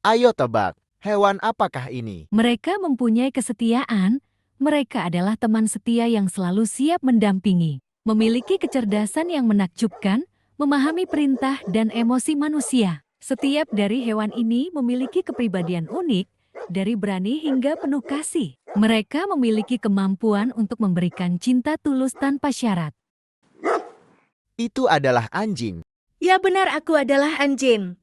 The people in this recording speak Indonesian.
Ayo tebak, hewan apakah ini? Mereka mempunyai kesetiaan. Mereka adalah teman setia yang selalu siap mendampingi, memiliki kecerdasan yang menakjubkan, memahami perintah dan emosi manusia. Setiap dari hewan ini memiliki kepribadian unik, dari berani hingga penuh kasih. Mereka memiliki kemampuan untuk memberikan cinta tulus tanpa syarat. Itu adalah anjing. Ya benar, aku adalah anjing.